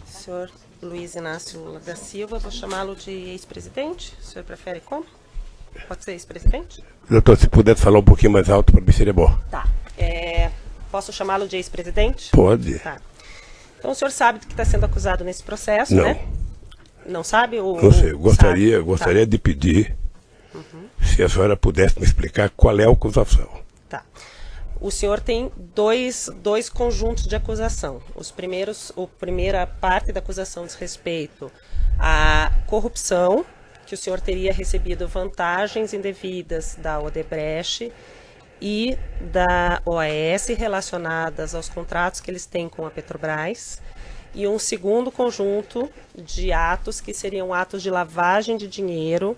Senhor Luiz Inácio Lula da Silva, vou chamá-lo de ex-presidente. O senhor prefere como? Pode ser ex-presidente? Doutor, se puder falar um pouquinho mais alto, para mim seria bom. Tá. Posso chamá-lo de ex-presidente? Pode. Tá. Então o senhor sabe do que está sendo acusado nesse processo, Não. né? Não sabe? Não sei, gostaria de pedir se a senhora pudesse me explicar qual é a acusação. Tá. O senhor tem dois conjuntos de acusação. A primeira parte da acusação diz respeito à corrupção, que o senhor teria recebido vantagens indevidas da Odebrecht e da OAS relacionadas aos contratos que eles têm com a Petrobras. E um segundo conjunto de atos que seriam atos de lavagem de dinheiro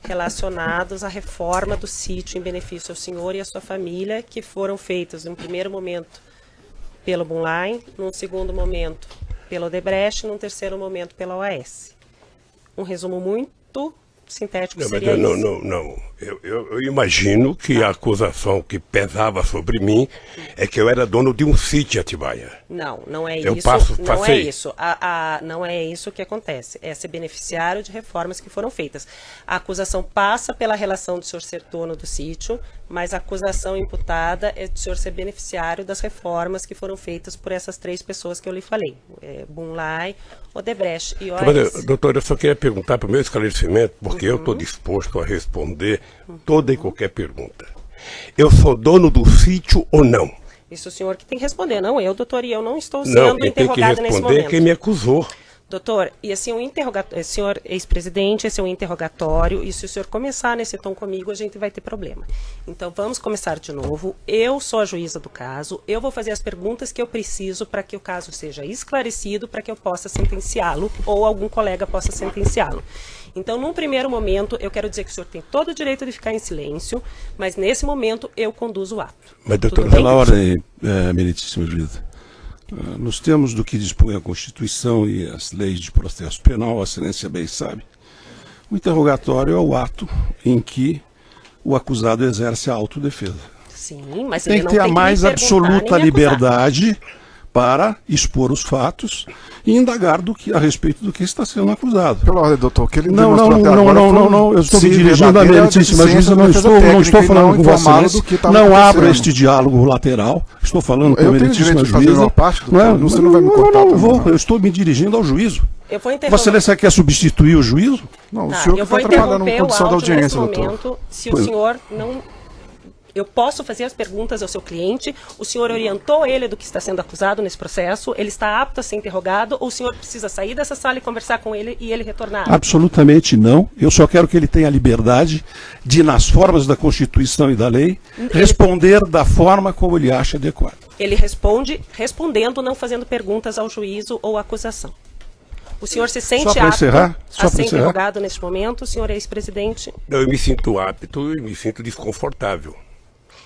relacionados à reforma do sítio em benefício ao senhor e à sua família, que foram feitos, num primeiro momento, pelo Bunline, num segundo momento, pela Odebrecht, num terceiro momento, pela OAS. Um resumo muito sintético seria isso. Não. Eu imagino que a acusação que pesava sobre mim é que eu era dono de um sítio em Atibaia. Não é Eu isso. Não é isso. Não é isso que acontece. É ser beneficiário de reformas que foram feitas. A acusação passa pela relação do senhor ser dono do sítio, mas a acusação imputada é do senhor ser beneficiário das reformas que foram feitas por essas três pessoas que eu lhe falei. Bunline, Odebrecht e OAS. Mas, doutor, eu só queria perguntar para o meu esclarecimento, porque eu estou disposto a responder toda e qualquer pergunta. Eu sou dono do sítio ou não? Isso o senhor que tem que responder, não eu, doutor, e eu não estou sendo interrogada nesse momento. Não, tem que responder quem me acusou. Doutor, e assim, senhor ex-presidente, esse é um interrogatório, e se o senhor começar nesse tom comigo, a gente vai ter problema. Então, vamos começar de novo. Eu sou a juíza do caso, eu vou fazer as perguntas que eu preciso para que o caso seja esclarecido, para que eu possa sentenciá-lo, ou algum colega possa sentenciá-lo. Então, num primeiro momento, eu quero dizer que o senhor tem todo o direito de ficar em silêncio, mas nesse momento eu conduzo o ato. Mas, doutor, pela ordem, meritíssima juíza. Nos termos do que dispõe a Constituição e as leis de processo penal, a excelência bem sabe, o interrogatório é o ato em que o acusado exerce a autodefesa. Sim, mas tem ele que não ter tem a que mais me perguntar absoluta nem me acusar. liberdade para expor os fatos e indagar a respeito do que está sendo acusado. Pela ordem, doutor, que ele Não, eu estou me dirigindo à meritíssima juíza, não estou falando com Vossa Excelência, não abro este diálogo lateral, estou falando com a meritíssima juíza. Você não vai me cortar. Não vou, eu estou me dirigindo ao juízo. Eu vou interromper. Vossa Excelência quer substituir o juízo? Não, o Tá, senhor que eu vou está trabalhando interromper com o condição da áudio nesse audiência, doutor. momento. Se o senhor não... Eu posso fazer as perguntas ao seu cliente, o senhor orientou ele do que está sendo acusado nesse processo, ele está apto a ser interrogado, ou o senhor precisa sair dessa sala e conversar com ele e ele retornar? Absolutamente não. Eu só quero que ele tenha a liberdade de, nas formas da Constituição e da lei, responder da forma como ele acha adequado. Ele responde respondendo, não fazendo perguntas ao juízo ou à acusação. O senhor se sente apto a ser interrogado neste momento? O senhor é ex-presidente? Não, eu me sinto apto e me sinto desconfortável.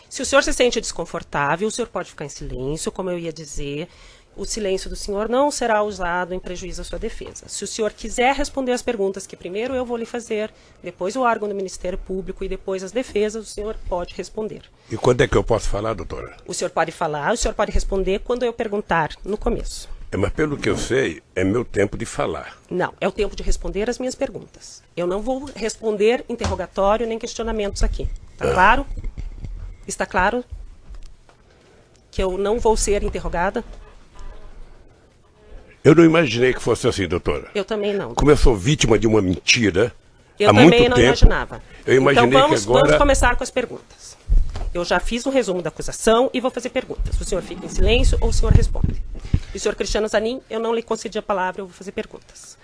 Se o senhor se sente desconfortável, o senhor pode ficar em silêncio, como eu ia dizer. O silêncio do senhor não será usado em prejuízo à sua defesa. Se o senhor quiser responder as perguntas que primeiro eu vou lhe fazer, depois o órgão do Ministério Público e depois as defesas, o senhor pode responder. E quando é que eu posso falar, doutora? O senhor pode falar, o senhor pode responder quando eu perguntar, no começo. Mas pelo que eu sei, é meu tempo de falar. Não, é o tempo de responder as minhas perguntas. Eu não vou responder interrogatório nem questionamentos aqui. Está claro? Está claro que eu não vou ser interrogada? Eu não imaginei que fosse assim, doutora. Eu também não. Como eu sou vítima de uma mentira eu há muito tempo... Eu também não imaginava. Eu imaginei então vamos, que agora... vamos começar com as perguntas. Eu já fiz um resumo da acusação e vou fazer perguntas. O senhor fica em silêncio ou o senhor responde? E o senhor Cristiano Zanin, eu não lhe concedi a palavra, eu vou fazer perguntas.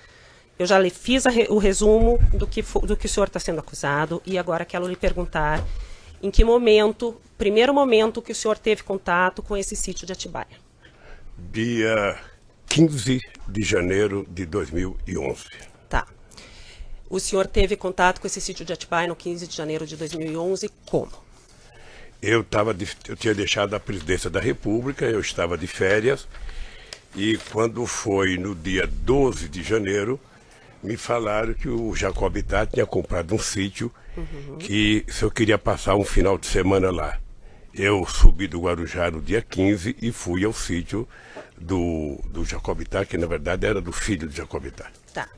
Eu já lhe fiz o resumo do que o senhor está sendo acusado e agora quero lhe perguntar em que momento, primeiro momento que o senhor teve contato com esse sítio de Atibaia. Dia 15 de janeiro de 2011. Tá. O senhor teve contato com esse sítio de Atibaia no 15 de janeiro de 2011, como? Eu tinha deixado a presidência da República, eu estava de férias, e quando foi no dia 12 de janeiro, me falaram que o Jacob Itá tinha comprado um sítio, que se eu queria passar um final de semana lá. Eu subi do Guarujá no dia 15 e fui ao sítio do Jacobitá, que na verdade era do filho do Jacobitá. Tá.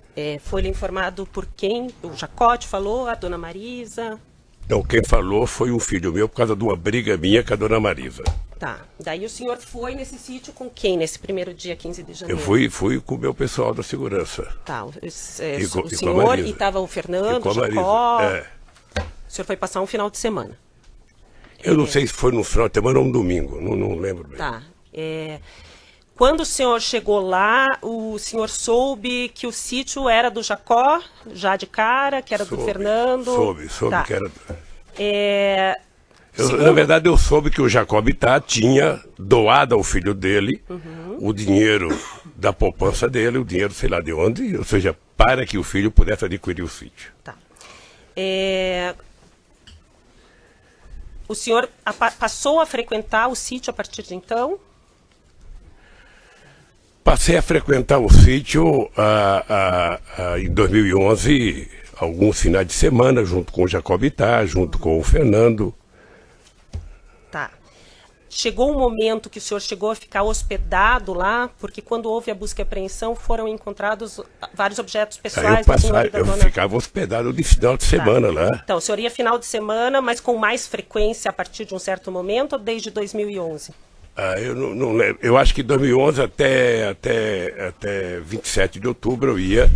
Foi-lhe informado por quem? O Jacote falou? A dona Marisa? Então, quem falou foi um filho meu por causa de uma briga minha com a dona Marisa. Tá. Daí o senhor foi nesse sítio com quem, nesse primeiro dia, 15 de Eu janeiro? fui com o meu pessoal da segurança. Tá. O com a senhor Marisa. e estava o E Fernando, com o a Marisa. Jacó. É. O senhor foi passar um final de semana. Eu não sei se foi no final de semana ou um domingo, não lembro bem. Tá. Quando o senhor chegou lá, o senhor soube que o sítio era do Jacó, já de cara, que era do Fernando? Soube Tá. que era... Segundo- Na verdade, eu soube que o Jacobitá tinha doado ao filho dele o dinheiro da poupança dele, o dinheiro sei lá de onde, ou seja, para que o filho pudesse adquirir o sítio. Tá. O senhor passou a frequentar o sítio a partir de então? Passei a frequentar o sítio em 2011, alguns finais de semana, junto com o Jacobitá, junto com o Fernando. Tá. Chegou um momento que o senhor chegou a ficar hospedado lá, porque quando houve a busca e apreensão foram encontrados vários objetos Aí pessoais do senhor e da eu dona... ficava hospedado de final de semana lá. Então, o senhor ia final de semana, mas com mais frequência a partir de um certo momento ou desde 2011? Eu não lembro. Eu acho que 2011 até 27 de outubro eu ia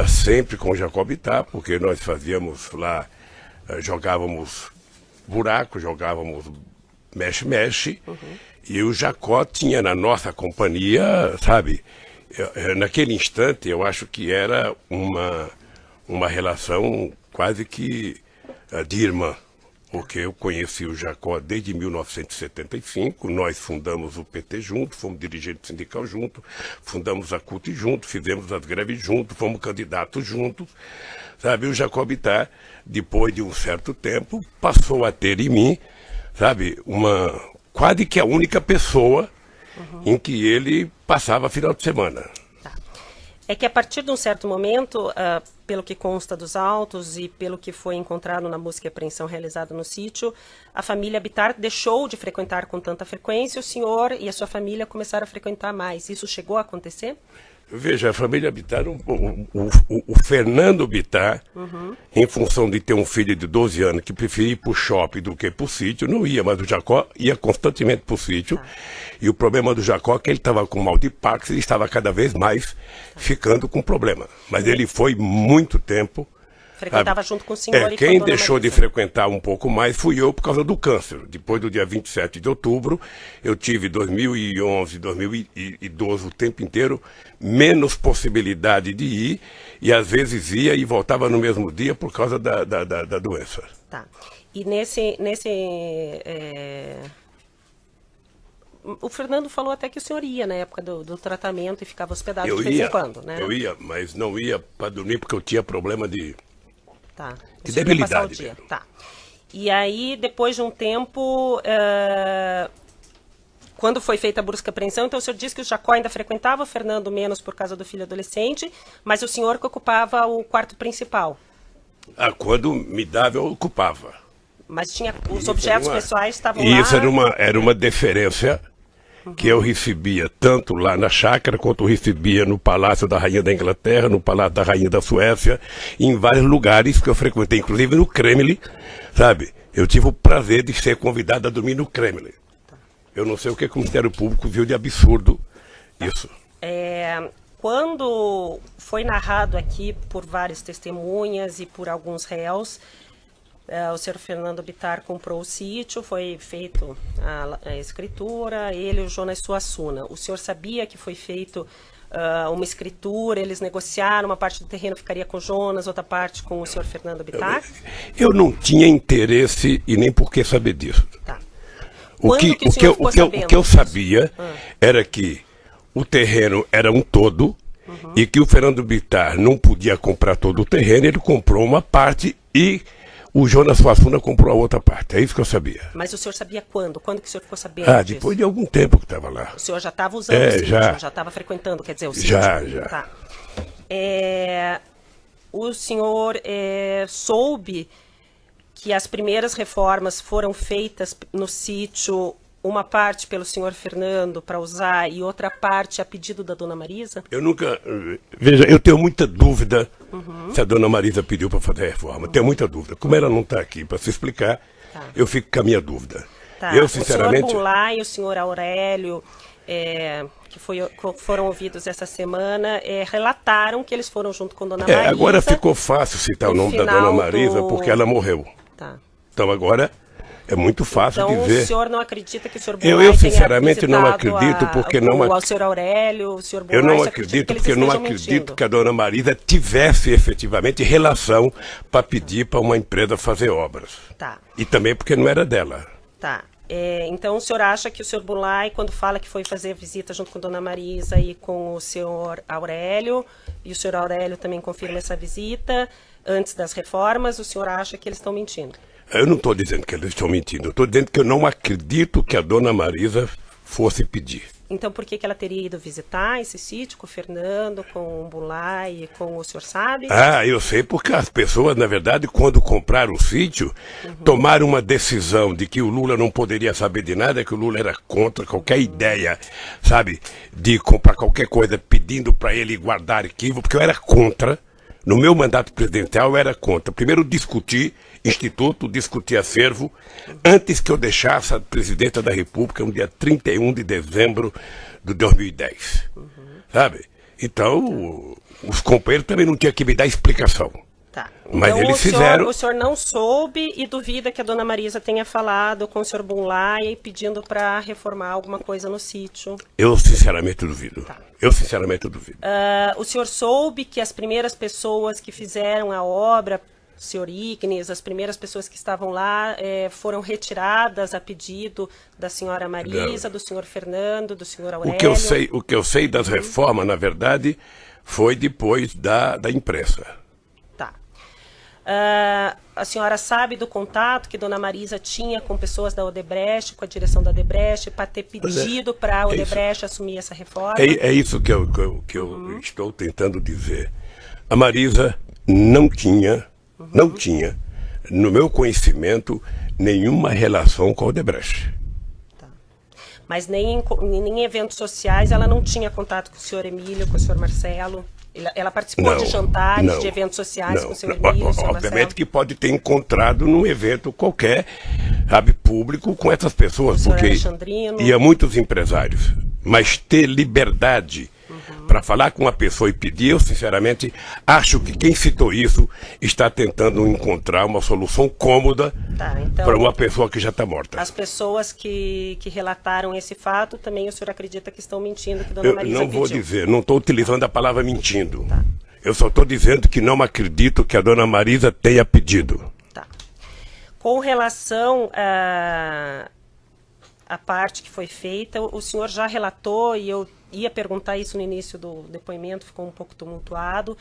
sempre com o Jacobitá, porque nós fazíamos lá, jogávamos buraco, jogávamos mexe-mexe, e o Jacó tinha na nossa companhia, sabe, naquele instante eu acho que era uma relação quase que de irmã. Porque eu conheci o Jacó desde 1975, nós fundamos o PT junto, fomos dirigentes sindical junto, fundamos a CUT junto, fizemos as greves juntos, fomos candidatos juntos, sabe? O Jacobitá, depois de um certo tempo, passou a ter em mim, sabe, quase que a única pessoa em que ele passava final de semana. É que a partir de um certo momento, pelo que consta dos autos e pelo que foi encontrado na busca e apreensão realizada no sítio, a família Bittar deixou de frequentar com tanta frequência, o senhor e a sua família começaram a frequentar mais. Isso chegou a acontecer? Veja, a família Bittar, o Fernando Bittar, em função de ter um filho de 12 anos que preferia ir para o shopping do que para o sítio, não ia, mas o Jacó ia constantemente para o sítio. E o problema do Jacó é que ele estava com mal de Parkinson e estava cada vez mais ficando com problema. Mas ele foi muito tempo. Frequentava junto com o senhor e com a quem dona deixou de Marisa. frequentar um pouco mais fui eu por causa do câncer. Depois do dia 27 de outubro, eu tive 2011, 2012, o tempo inteiro, menos possibilidade de ir, e às vezes ia e voltava no mesmo dia por causa da doença. Tá. E o Fernando falou até que o senhor ia na época do tratamento e ficava hospedado de vez em quando, né? Eu ia, mas não ia para dormir porque eu tinha problema de... Tá. De O senhor ia passar o debilidade dia. mesmo. Tá. E aí, depois de um tempo, quando foi feita a busca e apreensão, então o senhor disse que o Jacó ainda frequentava, o Fernando menos por causa do filho adolescente, mas o senhor que ocupava o quarto principal. Quando me dava, eu ocupava. Mas tinha os Isso objetos era uma- pessoais estavam Isso lá. era uma deferência que eu recebia tanto lá na chácara, quanto eu recebia no Palácio da Rainha da Inglaterra, no Palácio da Rainha da Suécia, em vários lugares que eu frequentei, inclusive no Kremlin, sabe? Eu tive o prazer de ser convidado a dormir no Kremlin. Eu não sei o que o Ministério Público viu de absurdo isso. Quando foi narrado aqui por várias testemunhas e por alguns réus, o senhor Fernando Bittar comprou o sítio, foi feito a escritura, ele e o Jonas Suassuna. O senhor sabia que foi feito uma escritura, eles negociaram, uma parte do terreno ficaria com o Jonas, outra parte com o senhor Fernando Bittar? Eu não tinha interesse e nem por que saber disso. Tá. O que eu sabia era que o terreno era um todo e que o Fernando Bittar não podia comprar todo o terreno, ele comprou uma parte e o Jonas Suassuna comprou a outra parte. É isso que eu sabia. Mas o senhor sabia quando? Quando que o senhor ficou sabendo disso? Depois de algum tempo que estava lá. O senhor já estava usando o sítio, já estava frequentando, quer dizer, o sítio? Já. Tá. O senhor soube que as primeiras reformas foram feitas no sítio uma parte pelo senhor Fernando para usar e outra parte a pedido da dona Marisa? Eu nunca... Veja, eu tenho muita dúvida se a dona Marisa pediu para fazer a reforma. Tenho muita dúvida. Como ela não está aqui para se explicar, eu fico com a minha dúvida. Eu, sinceramente... O senhor Bunlai e o senhor Aurélio, que foram ouvidos essa semana, relataram que eles foram junto com dona Marisa. Agora ficou fácil citar o nome da dona Marisa porque ela morreu. Tá. Então agora... É muito fácil então, dizer. O senhor não acredita que o senhor Bunlai eu sinceramente não acredito porque não ao senhor Aurélio, o senhor Bunlai, eu não acredito porque não acredito que a dona Marisa tivesse efetivamente relação para pedir para uma empresa fazer obras. Tá. E também porque não era dela. Tá. Então o senhor acha que o senhor Bunlai, quando fala que foi fazer visita junto com a dona Marisa e com o senhor Aurélio, e o senhor Aurélio também confirma essa visita antes das reformas, o senhor acha que eles estão mentindo? Eu não estou dizendo que eles estão mentindo, eu estou dizendo que eu não acredito que a dona Marisa fosse pedir. Então por que ela teria ido visitar esse sítio com o Fernando, com o Bunlai e com o senhor sabe? Eu sei porque as pessoas, na verdade, quando compraram o sítio, tomaram uma decisão de que o Lula não poderia saber de nada, que o Lula era contra qualquer ideia, sabe, de comprar qualquer coisa pedindo para ele guardar arquivo, porque eu era contra. No meu mandato presidencial eu era contra. Primeiro discuti instituto, discuti acervo, antes que eu deixasse a presidenta da República no dia 31 de dezembro de 2010. Sabe? Então, os companheiros também não tinham que me dar explicação. Tá. Mas então, eles fizeram... O senhor não soube e duvida que a dona Marisa tenha falado com o senhor Bunlai pedindo para reformar alguma coisa no sítio? Eu sinceramente duvido. Tá. Eu sinceramente duvido. O senhor soube que as primeiras pessoas que fizeram a obra, o senhor Ignes, as primeiras pessoas que estavam lá retiradas retiradas a pedido da senhora Marisa, do senhor Fernando, do senhor Aurélio? O que eu sei das reformas, na verdade, foi depois da imprensa. Tá. A senhora sabe do contato que dona Marisa tinha com pessoas da Odebrecht, com a direção da Odebrecht, para ter pedido para a Odebrecht assumir essa reforma? É isso que eu estou tentando dizer. A Marisa não tinha, no meu conhecimento, nenhuma relação com a Odebrecht. Tá. Mas nem em eventos sociais ela não tinha contato com o senhor Emílio, com o senhor Marcelo? Ela participou de jantares, de eventos sociais com o senhor Emílio, o senhor Obviamente Marcelo? que pode ter encontrado num evento qualquer, sabe, público com essas pessoas, porque ia muitos empresários. Mas ter liberdade para falar com uma pessoa e pedir, eu sinceramente acho que quem citou isso está tentando encontrar uma solução cômoda para uma pessoa que já está morta. As pessoas que relataram esse fato, também o senhor acredita que estão mentindo, que dona Marisa pediu? Não vou dizer, não estou utilizando a palavra mentindo. Tá. Eu só estou dizendo que não acredito que a dona Marisa tenha pedido. Tá. Com relação a parte que foi feita, o senhor já relatou, e eu ia perguntar isso no início do depoimento, ficou um pouco tumultuado,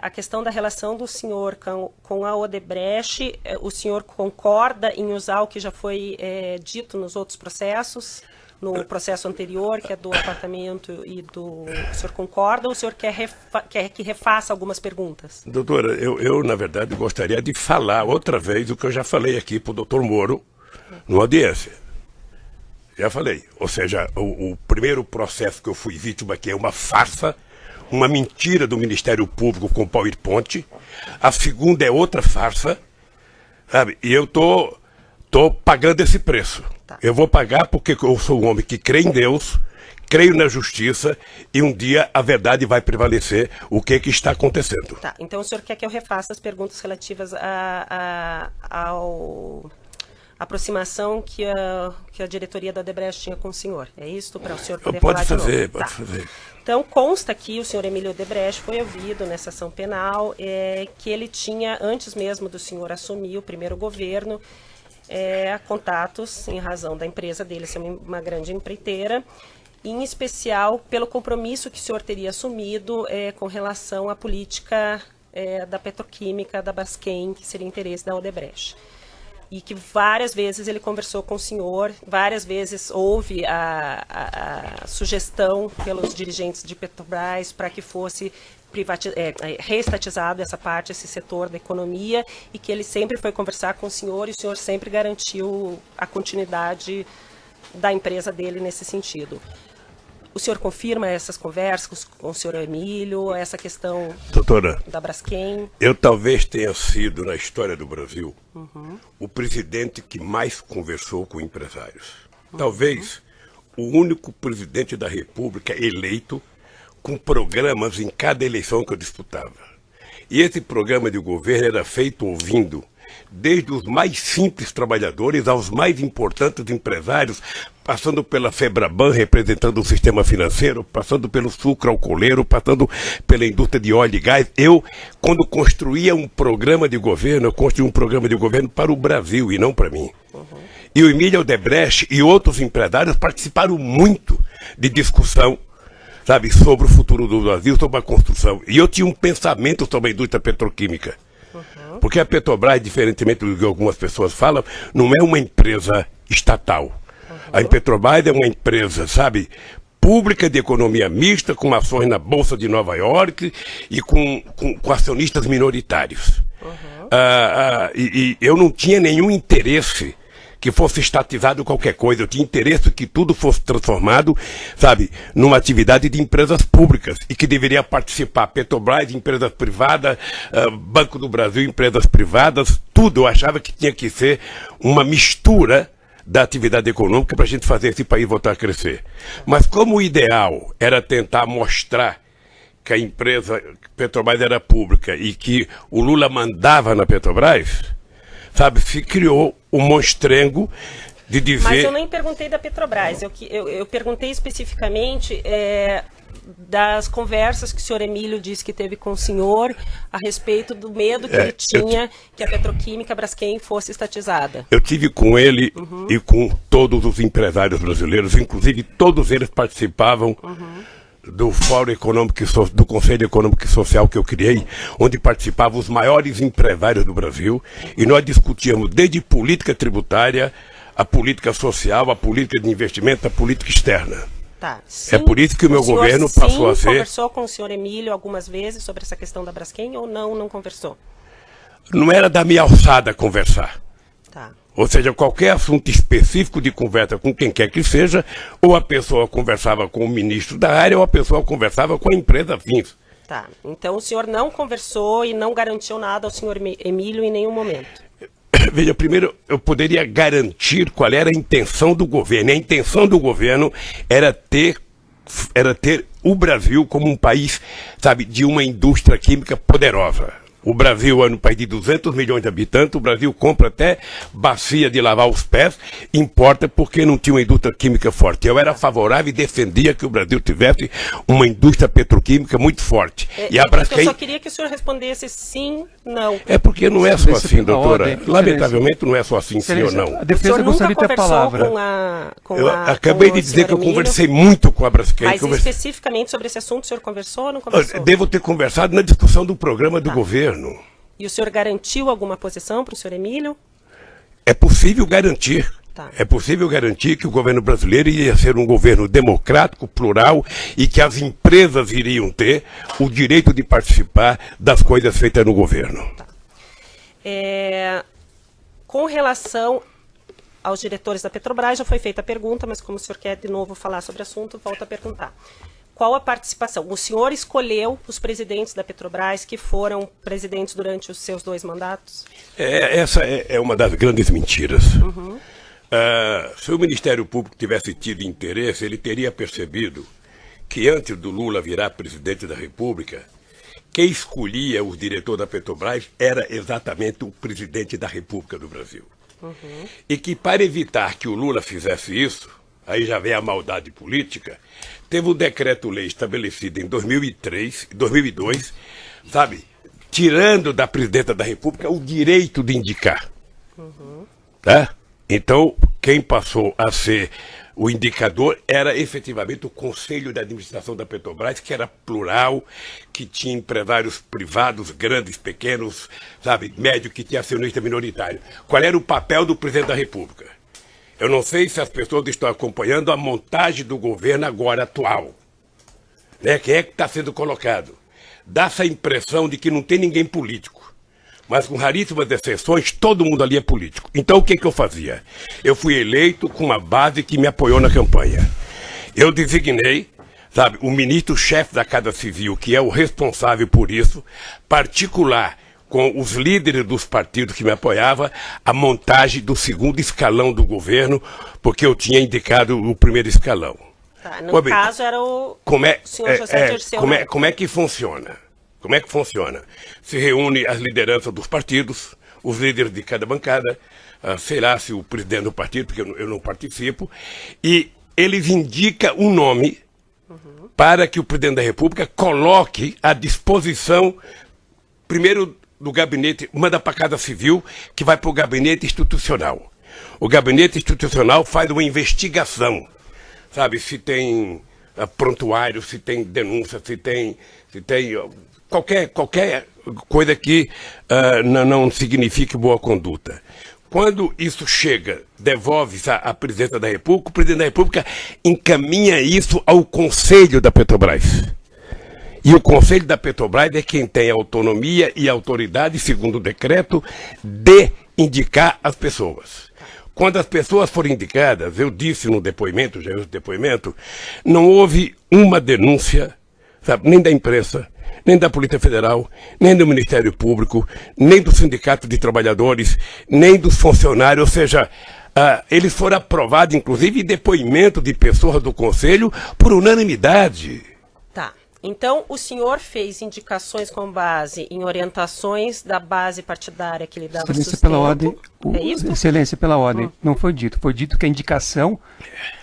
a questão da relação do senhor com a Odebrecht. O senhor concorda em usar o que já foi dito nos outros processos, no processo anterior, que é do apartamento e do... O senhor concorda ou o senhor quer que refaça algumas perguntas? Doutora, eu na verdade gostaria de falar outra vez o que eu já falei aqui para o doutor Moro, numa audiência. Já falei, ou seja, o primeiro processo que eu fui vítima aqui é uma farsa, uma mentira do Ministério Público com PowerPoint. A segunda é outra farsa, sabe? E eu tô pagando esse preço. Tá. Eu vou pagar porque eu sou um homem que crê em Deus, creio na justiça e um dia a verdade vai prevalecer. O que está acontecendo? Tá, então o senhor quer que eu refaça as perguntas relativas ao... aproximação que a diretoria da Odebrecht tinha com o senhor. É isso? Para o senhor poder falar de novo? Pode fazer. Então, consta que o senhor Emílio Odebrecht foi ouvido nessa ação penal, que ele tinha, antes mesmo do senhor assumir o primeiro governo, contatos em razão da empresa dele ser uma grande empreiteira, em especial pelo compromisso que o senhor teria assumido com relação à política da petroquímica, da Braskem, que seria interesse da Odebrecht. E que várias vezes ele conversou com o senhor, várias vezes houve a sugestão pelos dirigentes de Petrobras para que fosse reestatizado essa parte, esse setor da economia, e que ele sempre foi conversar com o senhor e o senhor sempre garantiu a continuidade da empresa dele nesse sentido. O senhor confirma essas conversas com o senhor Emílio, essa questão doutora, da Braskem? Eu talvez tenha sido, na história do Brasil, o presidente que mais conversou com empresários. Talvez o único presidente da República eleito com programas em cada eleição que eu disputava. E esse programa de governo era feito ouvindo desde os mais simples trabalhadores aos mais importantes empresários, passando pela Febraban, representando o sistema financeiro, passando pelo sucro alcooleiro, passando pela indústria de óleo e gás. Eu, quando construía um programa de governo, eu construí um programa de governo para o Brasil e não para mim. E o Emílio Odebrecht e outros empresários participaram muito de discussão, sabe, sobre o futuro do Brasil, sobre a construção. E eu tinha um pensamento sobre a indústria petroquímica. Porque a Petrobras, diferentemente do que algumas pessoas falam, não é uma empresa estatal. A Petrobras é uma empresa, sabe, pública de economia mista, com ações na Bolsa de Nova York e com acionistas minoritários. E eu não tinha nenhum interesse que fosse estatizado qualquer coisa. Eu tinha interesse que tudo fosse transformado, sabe, numa atividade de empresas públicas e que deveria participar Petrobras, empresas privadas, Banco do Brasil, empresas privadas, tudo. Eu achava que tinha que ser uma mistura da atividade econômica para a gente fazer esse país voltar a crescer. Mas como o ideal era tentar mostrar que a empresa Petrobras era pública e que o Lula mandava na Petrobras, sabe, se criou um monstrengo de dizer... Mas eu nem perguntei da Petrobras, eu perguntei especificamente das conversas que o senhor Emílio disse que teve com o senhor a respeito do medo que ele tinha que a petroquímica Braskem fosse estatizada. Eu tive com ele e com todos os empresários brasileiros, inclusive todos eles participavam do Fórum Econômico do Conselho Econômico e Social que eu criei, onde participavam os maiores empresários do Brasil, e nós discutíamos desde política tributária, a política social, a política de investimento, a política externa. Tá. Sim, é por isso que o meu governo passou a ser... conversou com o senhor Emílio algumas vezes sobre essa questão da Braskem ou não conversou? Não era da minha alçada conversar. Tá. Ou seja, qualquer assunto específico de conversa com quem quer que seja, ou a pessoa conversava com o ministro da área, ou a pessoa conversava com a empresa fins. Tá. Então o senhor não conversou e não garantiu nada ao senhor Emílio em nenhum momento? Veja, primeiro eu poderia garantir qual era a intenção do governo. A intenção do governo era ter o Brasil como um país, sabe, de uma indústria química poderosa. O Brasil é um país de 200 milhões de habitantes, o Brasil compra até bacia de lavar os pés, importa porque não tinha uma indústria química forte. Eu era favorável e defendia que o Brasil tivesse uma indústria petroquímica muito forte. E a Braskem... Eu só queria que o senhor respondesse sim, não. É porque não é só assim, doutora. Lamentavelmente não é só assim, sim ou não. A defesa gostaria de ter a palavra. Eu acabei de dizer que eu conversei muito com a Braskem. Mas especificamente sobre esse assunto, o senhor conversou ou não conversou? Devo ter conversado na discussão do programa do governo. E o senhor garantiu alguma posição para o senhor Emílio? É possível garantir. Tá. É possível garantir que o governo brasileiro ia ser um governo democrático, plural, e que as empresas iriam ter o direito de participar das coisas feitas no governo. Tá. Com relação aos diretores da Petrobras, já foi feita a pergunta, mas como o senhor quer de novo falar sobre o assunto, volto a perguntar. Qual a participação? O senhor escolheu os presidentes da Petrobras que foram presidentes durante os seus 2 mandatos? Essa é uma das grandes mentiras. Se o Ministério Público tivesse tido interesse, ele teria percebido que antes do Lula virar presidente da República, quem escolhia o diretor da Petrobras era exatamente o presidente da República do Brasil. E que para evitar que o Lula fizesse isso, aí já vem a maldade política, teve um decreto-lei estabelecido em 2002, sabe, tirando da presidenta da República o direito de indicar. Tá? Então, quem passou a ser o indicador era efetivamente o Conselho de Administração da Petrobras, que era plural, que tinha empresários privados, grandes, pequenos, sabe, médio, que tinha acionista minoritário. Qual era o papel do presidente da República? Eu não sei se as pessoas estão acompanhando a montagem do governo agora atual. Né? Quem é que está sendo colocado? Dá essa impressão de que não tem ninguém político. mas com raríssimas exceções, todo mundo ali é político. Então o que eu fazia? Eu fui eleito com uma base que me apoiou na campanha. Eu designei, sabe, o ministro-chefe da Casa Civil, que é o responsável por isso, particular com os líderes dos partidos que me apoiavam, a montagem do segundo escalão do governo, porque eu tinha indicado o primeiro escalão. Tá, no caso era o senhor José Dirceu. Como é que funciona? Como é que funciona? Se reúne as lideranças dos partidos, os líderes de cada bancada, sei lá se o presidente do partido, porque eu não participo, e eles indicam um nome para que o presidente da República coloque à disposição, primeiro do gabinete, manda para a Casa Civil, que vai para o gabinete institucional. O gabinete institucional faz uma investigação, sabe, se tem prontuário, se tem denúncia, se tem qualquer coisa que não signifique boa conduta. Quando isso chega, devolve-se à presidência da República, o presidente da República encaminha isso ao Conselho da Petrobras. E o Conselho da Petrobras é quem tem a autonomia e a autoridade, segundo o decreto, de indicar as pessoas. Quando as pessoas foram indicadas, eu disse no depoimento, não houve uma denúncia, sabe, nem da imprensa, nem da Polícia Federal, nem do Ministério Público, nem do Sindicato de Trabalhadores, nem dos funcionários, ou seja, eles foram aprovados, inclusive, em depoimento de pessoas do Conselho, por unanimidade. Tá. Então, o senhor fez indicações com base em orientações da base partidária que lhe dava sustento. Pela ordem, é isso? Excelência, pela ordem, não foi dito. Foi dito que a indicação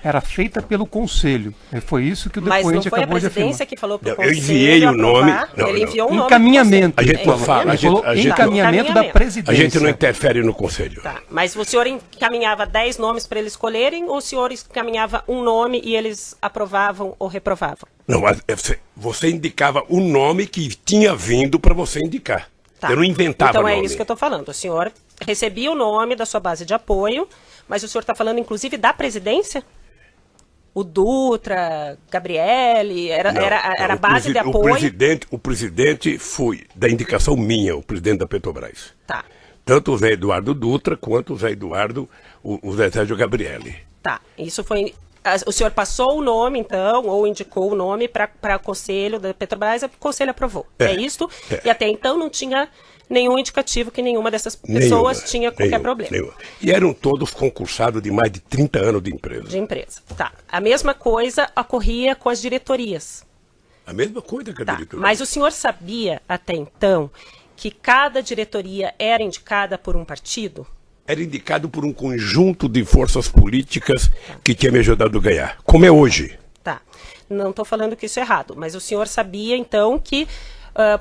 era feita pelo Conselho. Foi isso que o depoente acabou de afirmar. Mas não foi a presidência que falou para o Conselho eu enviei o nome. Ele enviou um nome. Encaminhamento. A gente não fala. Encaminhamento da presidência. A gente não interfere no Conselho. Tá. Mas o senhor encaminhava 10 nomes para eles escolherem ou o senhor encaminhava um nome e eles aprovavam ou reprovavam? Não, você indicava o nome que tinha vindo para você indicar. Tá. Eu não inventava então nome. Então é isso que eu estou falando. O senhor recebia o nome da sua base de apoio, mas o senhor está falando inclusive da presidência? O Dutra, Gabriele, era a base de apoio? O presidente foi da indicação minha, o presidente da Petrobras. Tá. Tanto o Zé Eduardo Dutra quanto o Zé Eduardo, o Zé Sérgio Gabriele. Tá, isso foi... O senhor passou o nome, então, ou indicou o nome para o Conselho da Petrobras, e o Conselho aprovou. É isso? E até então não tinha nenhum indicativo que nenhuma dessas pessoas tinha qualquer problema. Nenhuma. E eram todos concursados de mais de 30 anos de empresa. De empresa, tá. A mesma coisa ocorria com as diretorias. A mesma coisa que a diretoria. Mas o senhor sabia, até então, que cada diretoria era indicada por um partido? Era indicado por um conjunto de forças políticas que tinha me ajudado a ganhar, como é hoje. Tá, não estou falando que isso é errado, mas o senhor sabia então que,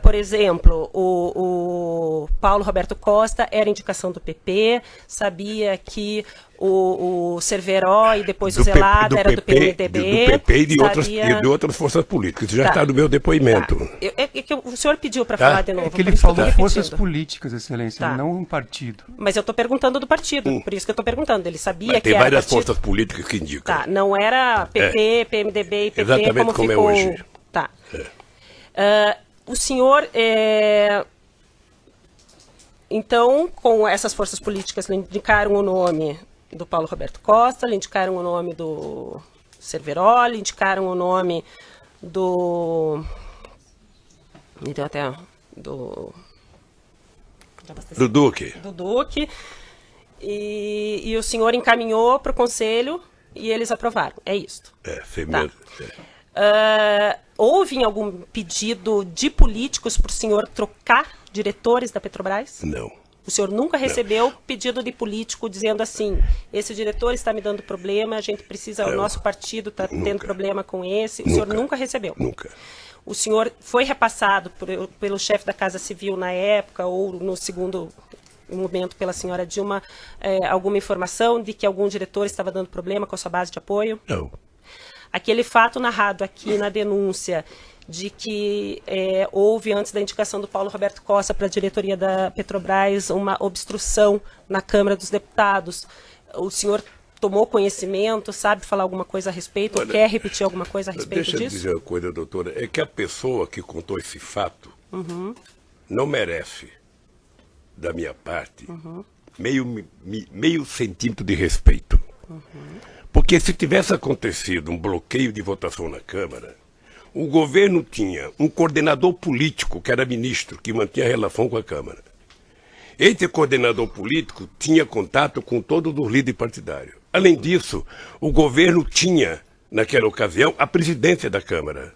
por exemplo, o Paulo Roberto Costa era indicação do PP, sabia que o Cerveró e depois o Zelada era do PMDB. Do PP e de outras forças políticas. Isso já está no meu depoimento. Tá. O senhor pediu para falar de novo. É que ele falou forças políticas, Excelência, não um partido. Mas eu estou perguntando do partido, por isso que eu estou perguntando. Ele sabia que tem era várias partido? forças políticas que indicam. Tá, não era PP, PMDB e PP exatamente como ficou... é hoje. Tá. O senhor... Então, com essas forças políticas, lhe indicaram o nome do Paulo Roberto Costa, lhe indicaram o nome do Cerveró, lhe indicaram o nome do... Me deu até... Do Duque. Do Duque. E o senhor encaminhou para o Conselho e eles aprovaram. É isso. Foi mesmo. Houve em algum pedido de políticos para o senhor trocar diretores da Petrobras? Não. O senhor nunca recebeu pedido de político dizendo assim, esse diretor está me dando problema, a gente precisa, o nosso partido está tendo problema com esse. O senhor nunca recebeu? Nunca. O senhor foi repassado pelo chefe da Casa Civil na época, ou no segundo momento pela senhora Dilma, alguma informação de que algum diretor estava dando problema com a sua base de apoio? Não. Aquele fato narrado aqui na denúncia de que houve, antes da indicação do Paulo Roberto Costa para a diretoria da Petrobras, uma obstrução na Câmara dos Deputados. O senhor tomou conhecimento, sabe falar alguma coisa a respeito, ou quer repetir alguma coisa a respeito disso? Deixa eu dizer uma coisa, doutora, é que a pessoa que contou esse fato não merece da minha parte, meio centímetro de respeito. Porque se tivesse acontecido um bloqueio de votação na Câmara, o governo tinha um coordenador político, que era ministro, que mantinha relação com a Câmara. Esse coordenador político tinha contato com todos os líderes partidários. Além disso, o governo tinha, naquela ocasião, a presidência da Câmara.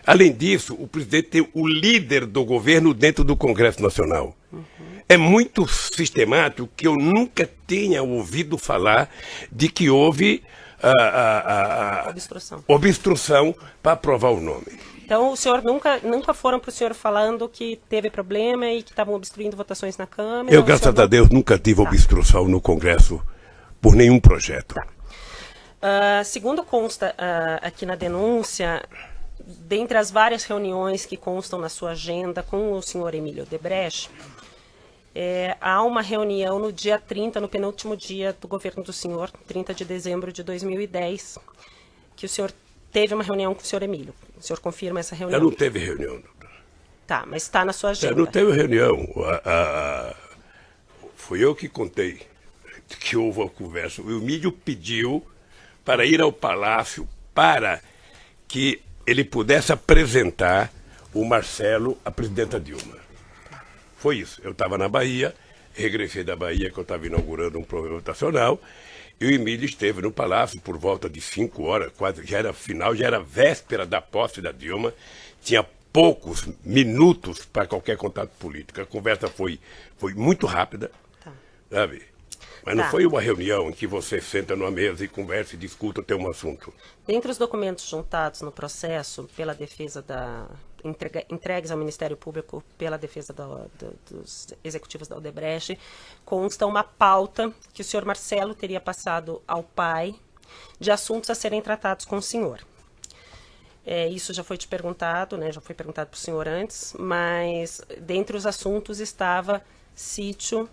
Além disso, o presidente tem o líder do governo dentro do Congresso Nacional. É muito sistemático que eu nunca tenha ouvido falar de que houve obstrução para aprovar o nome. Então, o senhor nunca foram para o senhor falando que teve problema e que estavam obstruindo votações na Câmara? Eu, graças a Deus, nunca tive obstrução no Congresso por nenhum projeto. Segundo consta aqui na denúncia, dentre as várias reuniões que constam na sua agenda com o senhor Emílio Odebrecht, há uma reunião no dia 30, no penúltimo dia do governo do senhor, 30 de dezembro de 2010, que o senhor teve uma reunião com o senhor Emílio. O senhor confirma essa reunião? Não teve reunião, doutor. Tá, mas está na sua agenda. Não teve reunião. Fui eu que contei que houve uma conversa. O Emílio pediu para ir ao Palácio para que ele pudesse apresentar o Marcelo à presidenta Dilma. Foi isso. Eu estava na Bahia, regressei da Bahia, que eu estava inaugurando um programa votacional, e o Emílio esteve no Palácio por volta de 5 horas, quase, já era final, já era véspera da posse da Dilma, tinha poucos minutos para qualquer contato político. A conversa foi muito rápida, sabe? Mas não foi uma reunião em que você senta numa mesa e conversa e discuta até um assunto. Dentre os documentos juntados no processo pela defesa entregues ao Ministério Público pela defesa dos executivos da Odebrecht, consta uma pauta que o senhor Marcelo teria passado ao pai de assuntos a serem tratados com o senhor. Isso já foi te perguntado, né? Já foi perguntado para o senhor antes, mas dentre os assuntos estava sítio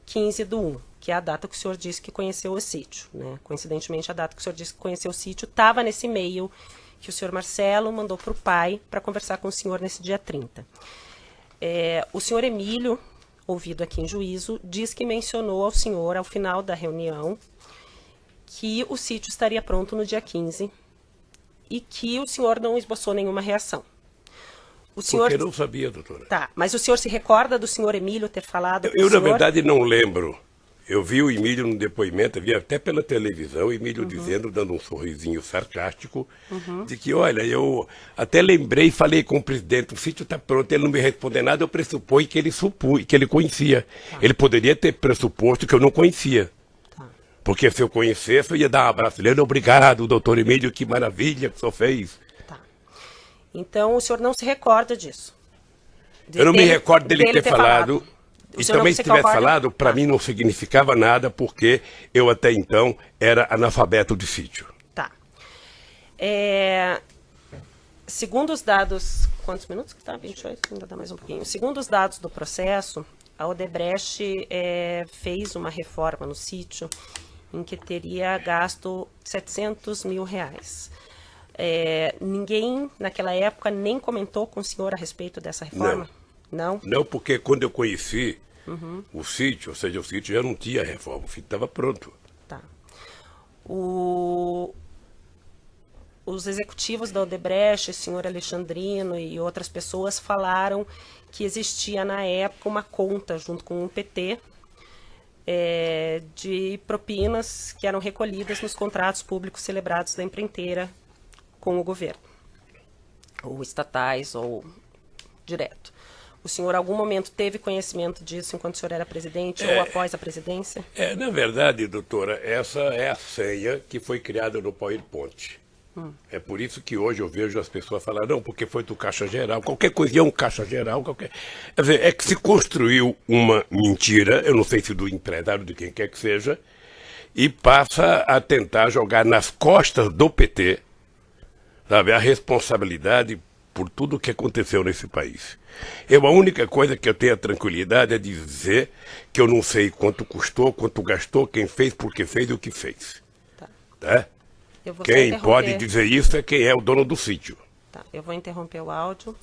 15/1, que é a data que o senhor disse que conheceu o sítio, né? Coincidentemente, a data que o senhor disse que conheceu o sítio estava nesse e-mail que o senhor Marcelo mandou para o pai para conversar com o senhor nesse dia 30. O senhor Emílio, ouvido aqui em juízo, diz que mencionou ao senhor, ao final da reunião, que o sítio estaria pronto no dia 15 e que o senhor não esboçou nenhuma reação. Porque eu não sabia, doutora. Tá, mas o senhor se recorda do senhor Emílio ter falado Eu, na verdade, não lembro. Eu vi o Emílio no depoimento, vi até pela televisão, o Emílio dizendo, dando um sorrisinho sarcástico, de que, olha, eu até lembrei e falei com o presidente, o sítio está pronto, ele não me respondeu nada, eu pressupõe que ele conhecia. Ele poderia ter pressuposto que eu não conhecia. Porque se eu conhecesse, eu ia dar um abraço dele, obrigado, doutor Emílio, que maravilha que o senhor fez. Então, o senhor não se recorda disso? Eu não me recordo dele ter falado. E também, se tivesse falado, para mim não significava nada, porque eu até então era analfabeto de sítio. Tá. Segundo os dados... Quantos minutos que tá? 28? Ainda dá mais um pouquinho. Segundo os dados do processo, a Odebrecht fez uma reforma no sítio em que teria gasto R$700 mil. Ninguém, naquela época, nem comentou com o senhor a respeito dessa reforma? Não? Não, porque quando eu conheci o sítio, ou seja, o sítio já não tinha reforma, o sítio estava pronto. Tá. Os executivos da Odebrecht, o senhor Alexandrino e outras pessoas falaram que existia na época uma conta junto com o PT de propinas que eram recolhidas nos contratos públicos celebrados da empreiteira com o governo, ou estatais, ou direto. O senhor, em algum momento, teve conhecimento disso enquanto o senhor era presidente ou após a presidência? Na verdade, doutora, essa é a senha que foi criada no PowerPoint. É por isso que hoje eu vejo as pessoas falar, não, porque foi do Caixa Geral, qualquer coisinha é um Caixa Geral, qualquer... Quer dizer, é que se construiu uma mentira, eu não sei se do empresário, de quem quer que seja, e passa a tentar jogar nas costas do PT, sabe, a responsabilidade por tudo o que aconteceu nesse país. A única coisa que eu tenho a tranquilidade é dizer que eu não sei quanto custou, quanto gastou, quem fez, por que fez e o que fez. Tá? Eu vou quem pode dizer isso é quem é o dono do sítio. Tá, eu vou interromper o áudio.